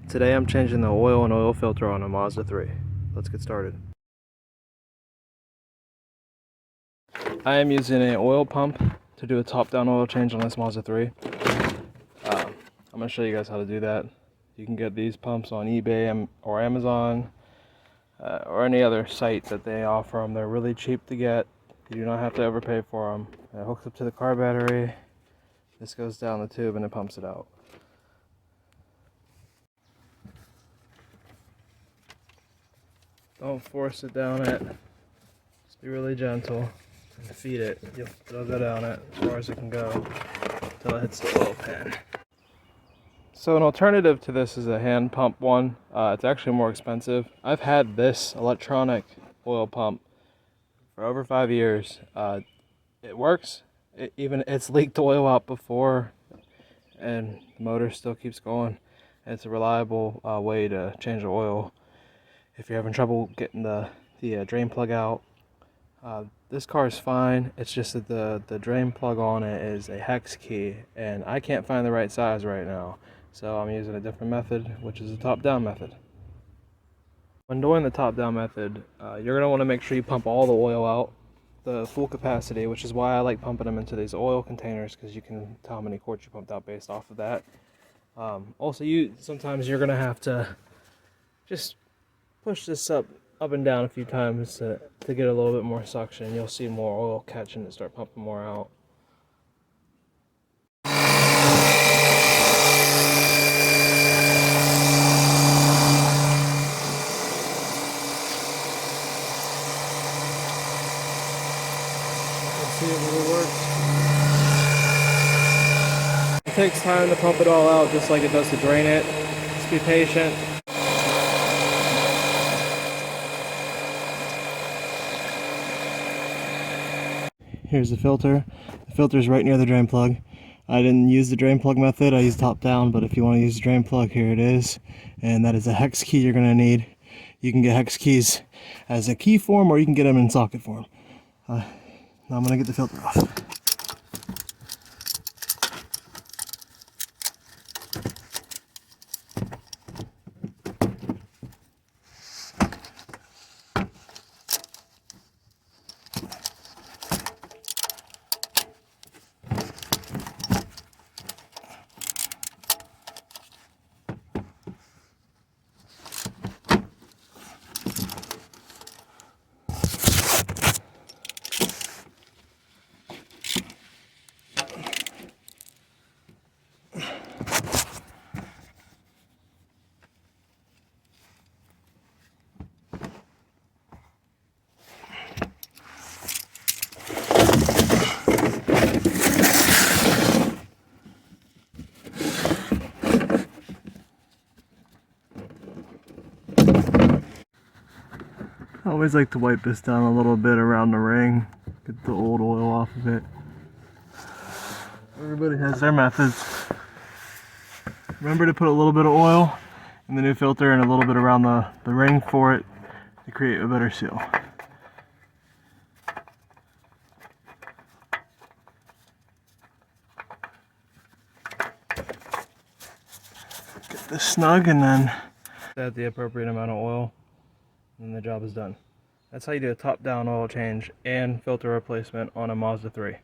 Today I'm changing the oil and oil filter on a Mazda 3. Let's get started. I am using an oil pump to do a top-down oil change on this Mazda 3. I'm going to show you guys how to do that. You can get these pumps on eBay or Amazon or any other site that they offer them. They're really cheap to get. You do not have to overpay for them. It hooks up to the car battery. This goes down the tube and it pumps it out. Don't force it down it. Just be really gentle and feed it. It'll go down it as far as it can go until it hits the oil pan. So an alternative to this is a hand pump one. It's actually more expensive. I've had this electronic oil pump for over 5 years. It works. It's leaked oil out before, and the motor still keeps going. It's a reliable way to change the oil if you're having trouble getting the drain plug out. This car is fine. It's just that the drain plug on it is a hex key, and I can't find the right size right now. So I'm using a different method, which is a top-down method. When doing the top-down method, you're going to want to make sure you pump all the oil out, the full capacity, which is why I like pumping them into these oil containers, because you can tell how many quarts you pumped out based off of that. Also, sometimes you're going to have to just push this up and down a few times to get a little bit more suction. You'll see more oil catch and start pumping more out. See if it works. It takes time to pump it all out, just like it does to drain it. Just be patient. Here's the filter. The filter is right near the drain plug. I didn't use the drain plug method, I used top down, but if you want to use the drain plug, here it is. And that is a hex key you're going to need. You can get hex keys as a key form, or you can get them in socket form. Now I'm going to get the filter off. I always like to wipe this down a little bit around the ring, get the old oil off of it. Everybody has their methods. Remember to put a little bit of oil in the new filter and a little bit around the ring for it to create a better seal. Get this snug and then add the appropriate amount of oil, and the job is done. That's how you do a top-down oil change and filter replacement on a Mazda 3.